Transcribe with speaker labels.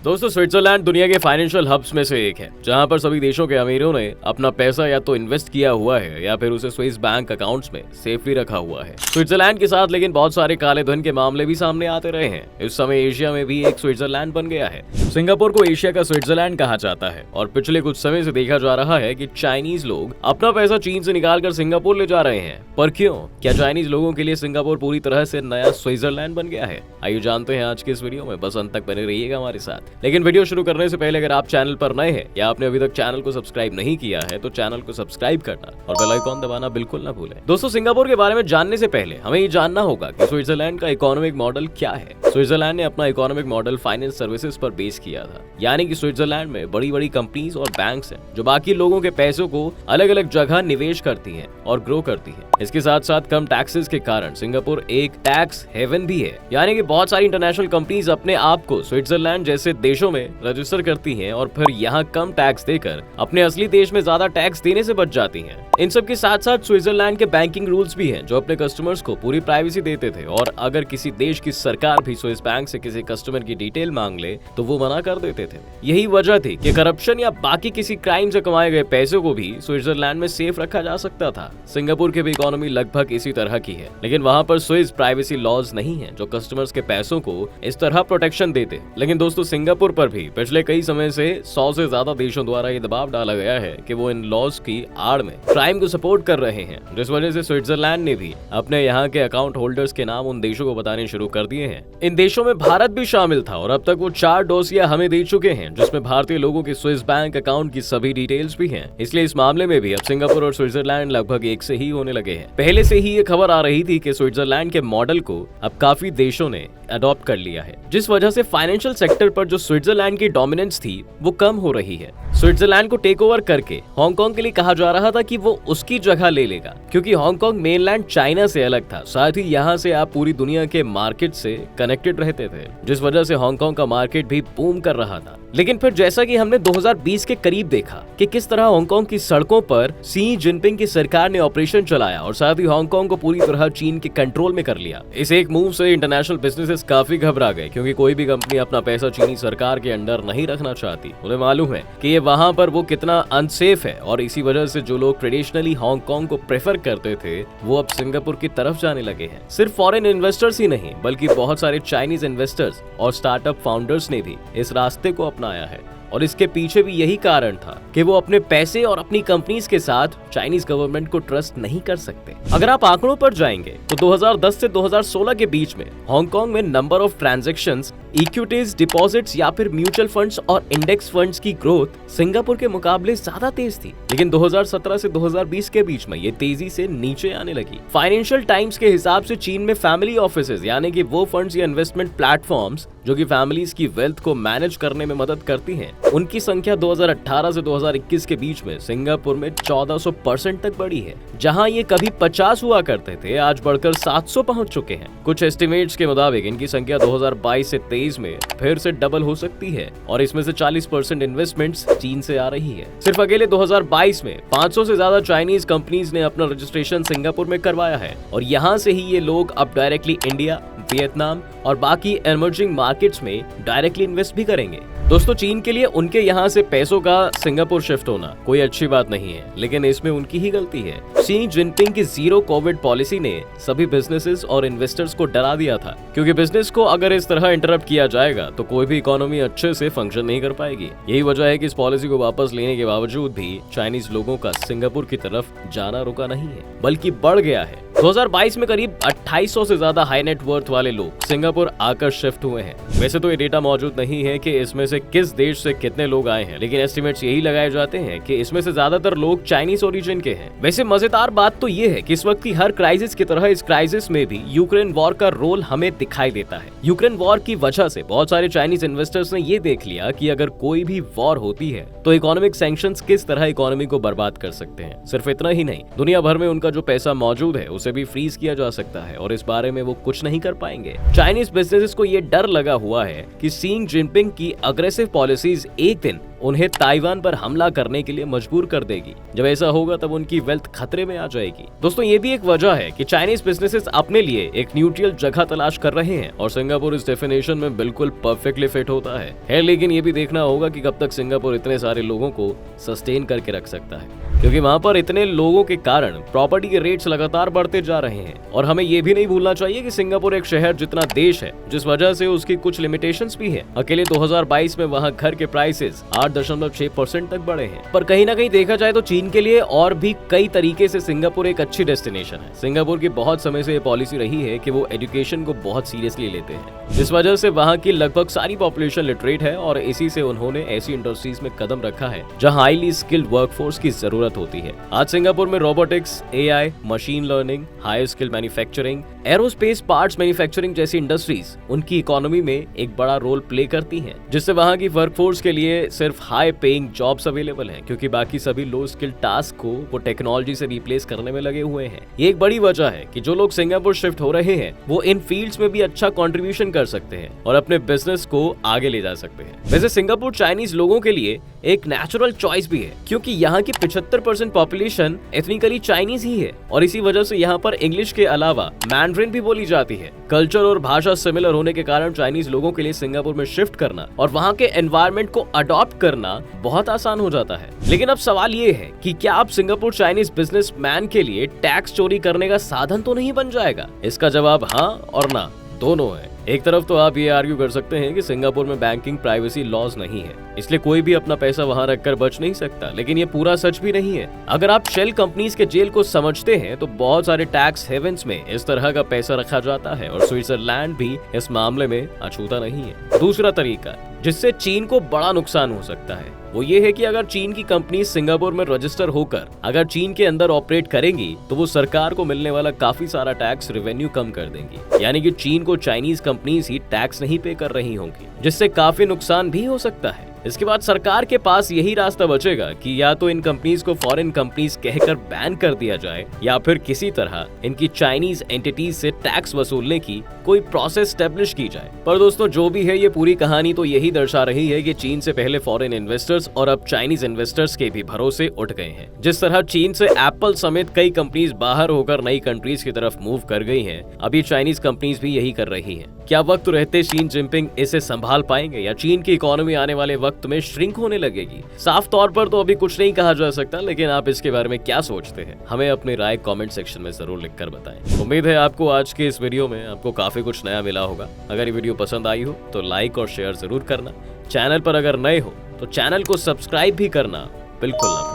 Speaker 1: दोस्तों, स्विट्जरलैंड दुनिया के फाइनेंशियल हब्स में से एक है, जहां पर सभी देशों के अमीरों ने अपना पैसा या तो इन्वेस्ट किया हुआ है या फिर उसे स्विस बैंक अकाउंट्स में सेफली रखा हुआ है। स्विट्जरलैंड के साथ लेकिन बहुत सारे काले धन के मामले भी सामने आते रहे हैं। इस समय एशिया में भी एक स्विट्जरलैंड बन गया है। सिंगापुर को एशिया का स्विट्जरलैंड कहा जाता है और पिछले कुछ समय से देखा जा रहा है कि चाइनीज लोग अपना पैसा चीन से निकालकर सिंगापुर ले जा रहे हैं। पर क्यों? क्या चाइनीज लोगों के लिए सिंगापुर पूरी तरह से नया स्विट्जरलैंड बन गया है? आइए जानते हैं आज के इस वीडियो में। बस अंत तक बने रहिएगा हमारे साथ। लेकिन वीडियो शुरू करने से पहले अगर आप चैनल पर नए हैं या आपने अभी तक चैनल को सब्सक्राइब नहीं किया है तो चैनल को सब्सक्राइब करना और बेल आइकॉन दबाना बिल्कुल ना भूलें। दोस्तों, सिंगापुर के बारे में जानने से पहले हमें ये जानना होगा कि स्विट्जरलैंड का इकोनॉमिक मॉडल क्या है। स्विट्जरलैंड ने अपना इकोनॉमिक मॉडल फाइनेंस सर्विसेज पर बेस किया था, यानी कि स्विट्जरलैंड में बड़ी बड़ी कंपनीज और बैंक्स हैं जो बाकी लोगों के पैसों को अलग अलग जगह निवेश करती हैं और ग्रो करती हैं। इसके साथ साथ कम टैक्सेस के कारण सिंगापुर एक टैक्स हेवन भी है, यानी कि बहुत सारी इंटरनेशनल कंपनीज अपने आप को स्विट्जरलैंड जैसे देशों में रजिस्टर करती हैं और फिर यहाँ कम टैक्स देकर अपने असली देश में ज्यादा टैक्स देने से बच जाती हैं। इन सब के साथ साथ स्विट्जरलैंड के बैंकिंग रूल्स भी हैं जो अपने कस्टमर्स को पूरी प्राइवेसी देते थे और अगर किसी देश की सरकार भी स्विस बैंक से किसी कस्टमर की डिटेल मांग ले तो वो मना कर देते थे। यही वजह थी कि करप्शन या बाकी किसी क्राइम से कमाए गए पैसों को भी स्विट्जरलैंड में सेफ रखा जा सकता था। सिंगापुर की भी इकोनॉमी लगभग इसी तरह की है, लेकिन वहाँ पर स्विस प्राइवेसी लॉज नहीं है जो कस्टमर्स के पैसों को इस तरह प्रोटेक्शन देते। लेकिन दोस्तों, सिंगापुर पर भी पिछले कई समय से 100 से ज्यादा देशों द्वारा ये दबाव डाला गया है कि वो इन लॉज की आड़ में क्राइम को सपोर्ट कर रहे हैं, जिस वजह से स्विट्जरलैंड ने भी अपने यहाँ के अकाउंट होल्डर्स के नाम उन देशों को बताने शुरू कर दिए हैं। इन देशों में भारत भी शामिल था और अब तक वो 4 डोसिया हमें दे चुके हैं जिसमें भारतीय लोगों के स्विस बैंक अकाउंट की सभी डिटेल्स भी हैं। इसलिए इस मामले में भी अब सिंगापुर और स्विट्जरलैंड लगभग एक से ही होने लगे हैं। पहले से ही ये खबर आ रही थी कि स्विट्जरलैंड के मॉडल को अब काफी देशों ने अडॉप्ट कर लिया है, जिस वजह से फाइनेंशियल सेक्टर पर जो स्विट्जरलैंड की डोमिनेंस थी वो कम हो रही है। स्विट्जरलैंड को टेक ओवर करके हांगकांग के लिए कहा जा रहा था कि वो उसकी जगह ले लेगा, क्योंकि हांगकांग मेनलैंड चाइना से अलग था। साथ ही यहाँ से आप पूरी दुनिया के मार्केट से कनेक्टेड रहते थे, जिस वजह से हांगकांग का मार्केट भी बूम कर रहा था। लेकिन फिर जैसा कि हमने 2020 के करीब देखा कि किस तरह हांगकांग की सड़कों पर शी जिनपिंग की सरकार ने ऑपरेशन चलाया और साथ ही हांगकांग को पूरी तरह चीन के कंट्रोल में कर लिया। इस एक मूव से इंटरनेशनल बिजनेसेस काफी घबरा गए, क्योंकि कोई भी कंपनी अपना पैसा चीनी सरकार के अंडर नहीं रखना चाहती। उन्हें मालूम है कि ये वहां पर वो कितना अनसेफ है और इसी वजह से जो लोग ट्रेडिशनली हांगकांग को प्रेफर करते थे वो अब सिंगापुर की तरफ जाने लगे हैं। सिर्फ फॉरेन इन्वेस्टर्स ही नहीं बल्कि बहुत सारे चाइनीज इन्वेस्टर्स और स्टार्टअप फाउंडर्स ने भी इस रास्ते को अपनाया है और इसके पीछे भी यही कारण था कि वो अपने पैसे और अपनी कंपनीज के साथ चाइनीज गवर्नमेंट को ट्रस्ट नहीं कर सकते। अगर आप आंकड़ों पर जाएंगे तो 2010 से 2016 के बीच में हांगकांग में number of transactions, equities, deposits या फिर म्यूचुअल फंड्स और इंडेक्स फंड्स की ग्रोथ सिंगापुर के मुकाबले ज्यादा तेज थी। लेकिन 2017 से 2020 के बीच में ये तेजी से नीचे आने लगी। फाइनेंशियल टाइम्स के हिसाब से चीन में फैमिली ऑफिसेज, यानी कि वो फंड्स या इन्वेस्टमेंट प्लेटफॉर्म्स जो कि फैमिलीज की वेल्थ को मैनेज करने में मदद करती हैं, उनकी संख्या 2018 से 2021 के बीच में सिंगापुर में 1400% तक बढ़ी है। जहां ये कभी 50 हुआ करते थे, आज बढ़कर 700 पहुंच चुके हैं। कुछ एस्टिमेट्स के मुताबिक इनकी संख्या 2022 से 23 में फिर से डबल हो सकती है और इसमें से 40% इन्वेस्टमेंट्स चीन से आ रही है। सिर्फ अकेले 2022 में 500 से ज्यादा चाइनीज कंपनीज ने अपना रजिस्ट्रेशन सिंगापुर में करवाया है और यहाँ से ही ये लोग अब डायरेक्टली इंडिया, वियतनाम और बाकी इमर्जिंग मार्केट्स में डायरेक्टली इन्वेस्ट भी करेंगे। दोस्तों, चीन के लिए उनके यहाँ से पैसों का सिंगापुर शिफ्ट होना कोई अच्छी बात नहीं है, लेकिन इसमें उनकी ही गलती है। शी जिनपिंग की जीरो कोविड पॉलिसी ने सभी बिजनेसेस और इन्वेस्टर्स को डरा दिया था, क्योंकि बिजनेस को अगर इस तरह इंटरप्ट किया जाएगा तो कोई भी इकोनॉमी अच्छे से फंक्शन नहीं कर पाएगी। यही वजह है कि इस पॉलिसी को वापस लेने के बावजूद भी चाइनीज लोगों का सिंगापुर की तरफ जाना रुका नहीं है, बल्कि बढ़ गया है। 2022 में करीब 2800 से ज्यादा हाई नेट वर्थ वाले लोग सिंगापुर आकर शिफ्ट हुए हैं। वैसे तो ये डेटा मौजूद नहीं है कि इसमें से किस देश से कितने लोग आए हैं, लेकिन एस्टिमेट्स यही लगाए जाते हैं कि इसमें से ज्यादातर लोग चाइनीज ओरिजिन के हैं। वैसे मजेदार बात तो ये है कि इस वक्त की हर क्राइसिस की तरह इस क्राइसिस में भी यूक्रेन वॉर का रोल हमें दिखाई देता है। यूक्रेन वॉर की वजह से बहुत सारे चाइनीज इन्वेस्टर्स ने ये देख लिया कि अगर कोई भी वॉर होती है तो इकोनॉमिक सैंक्शंस किस तरह इकोनॉमी को बर्बाद कर सकते हैं। सिर्फ इतना ही नहीं, दुनिया भर में उनका जो पैसा मौजूद है उसे भी फ्रीज किया जा सकता है और इस बारे में वो कुछ नहीं कर पाएंगे। चाइनीज बिजनेसेस को ये डर लगा हुआ है कि शी जिनपिंग की अग्रेसिव पॉलिसीज एक दिन उन्हें ताइवान पर हमला करने के लिए मजबूर कर देगी। जब ऐसा होगा तब उनकी वेल्थ खतरे में आ जाएगी। दोस्तों ये भी एक वजह है कि चाइनीज बिजनेसेस अपने लिए एक न्यूट्रल जगह तलाश कर रहे हैं और सिंगापुर इस डेफिनेशन में बिल्कुल परफेक्टली फिट होता है। लेकिन ये भी देखना होगा कि कब तक सिंगापुर इतने सारे लोगों को सस्टेन करके रख सकता है, क्योंकि वहां पर इतने लोगों के कारण प्रॉपर्टी के रेट्स लगातार बढ़ते जा रहे हैं। और हमें ये भी नहीं भूलना चाहिए कि सिंगापुर एक शहर जितना देश है, जिस वजह से उसकी कुछ लिमिटेशंस भी है। अकेले 2022 में वहां घर के प्राइसेस 8.6% तक बढ़े हैं। पर कहीं ना कहीं देखा जाए तो चीन के लिए और भी कई तरीके से सिंगापुर एक अच्छी डेस्टिनेशन है। सिंगापुर की बहुत समय से ये पॉलिसी रही है कि वो एजुकेशन को बहुत सीरियसली लेते हैं, जिस वजह से वहाँ की लगभग सारी पॉपुलेशन लिटरेट है और इसी से उन्होंने ऐसी इंडस्ट्रीज में कदम रखा है जहाँ हाईली स्किल्ड वर्कफोर्स की जरूरत होती है। आज सिंगापुर में robotics, AI, machine learning, high skill manufacturing, aerospace parts manufacturing जैसी इंडस्ट्रीज उनकी इकोनॉमी में एक बड़ा रोल प्ले करती हैं, जिससे वहां की वर्कफोर्स के लिए सिर्फ हाई पेइंग जॉब्स अवेलेबल हैं, क्योंकि बाकी सभी लो स्किल टास्क को वो टेक्नोलॉजी से रिप्लेस करने में लगे हुए हैं। ये एक बड़ी वजह है कि जो लोग सिंगापुर शिफ्ट हो रहे हैं वो इन फील्ड्स में भी अच्छा कंट्रीब्यूशन कर सकते हैं और अपने बिजनेस को आगे ले जा सकते हैं। वैसे सिंगापुर चाइनीज लोगों के लिए एक नेचुरल चॉइस भी है, क्योंकि यहाँ की 75% पॉपुलेशन एथनिकली चाइनीज ही है और इसी वजह से यहाँ पर इंग्लिश के अलावा मैंड्रिन भी बोली जाती है। कल्चर और भाषा सिमिलर होने के कारण चाइनीज लोगों के लिए सिंगापुर में शिफ्ट करना और वहाँ के एनवायरनमेंट को अडॉप्ट करना बहुत आसान हो जाता है। लेकिन अब सवाल ये है कि क्या अब सिंगापुर चाइनीज बिजनेसमैन के लिए टैक्स चोरी करने का साधन तो नहीं बन जाएगा? इसका जवाब हाँ और ना दोनों है। एक तरफ तो आप ये आर्ग्यू कर सकते हैं कि सिंगापुर में बैंकिंग प्राइवेसी लॉज नहीं है, इसलिए कोई भी अपना पैसा वहां रखकर बच नहीं सकता, लेकिन ये पूरा सच भी नहीं है। अगर आप शेल कंपनीज के जेल को समझते हैं तो बहुत सारे टैक्स हेवेंस में इस तरह का पैसा रखा जाता है और स्विट्जरलैंड भी इस मामले में अछूता नहीं है। दूसरा तरीका जिससे चीन को बड़ा नुकसान हो सकता है वो ये है कि अगर चीन की कंपनी सिंगापुर में रजिस्टर होकर अगर चीन के अंदर ऑपरेट करेंगी तो वो सरकार को मिलने वाला काफी सारा टैक्स रेवेन्यू कम कर देंगी, यानी कि चीन को चाइनीज कंपनीज ही टैक्स नहीं पे कर रही होंगी, जिससे काफी नुकसान भी हो सकता है। इसके बाद सरकार के पास यही रास्ता बचेगा कि या तो इन कंपनीज को फॉरेन कंपनीज कहकर बैन कर दिया जाए या फिर किसी तरह इनकी चाइनीज एंटिटीज से टैक्स वसूलने की कोई प्रोसेस स्टेब्लिश की जाए। पर दोस्तों जो भी है ये पूरी कहानी तो यही दर्शा रही है कि चीन से पहले फॉरेन इन्वेस्टर्स और अब चाइनीज इन्वेस्टर्स के भी भरोसे उठ गए हैं। जिस तरह चीन से एप्पल समेत कई कंपनीज बाहर होकर नई कंट्रीज की तरफ मूव कर गई हैं, अभी चाइनीज कंपनीज भी यही कर रही हैं। क्या वक्त रहते शी जिनपिंग इसे संभाल पाएंगे या चीन की इकोनॉमी आने वाले वक्त में श्रिंक होने लगेगी? साफ तौर पर तो अभी कुछ नहीं कहा जा सकता, लेकिन आप इसके बारे में क्या सोचते हैं हमें अपनी राय कमेंट सेक्शन में जरूर लिखकर बताएं। उम्मीद है आपको आज के इस वीडियो में आपको काफी कुछ नया मिला होगा। अगर ये वीडियो पसंद आई हो तो लाइक और शेयर जरूर करना। चैनल पर अगर नए हो तो चैनल को सब्सक्राइब भी करना बिल्कुल ना भूलें।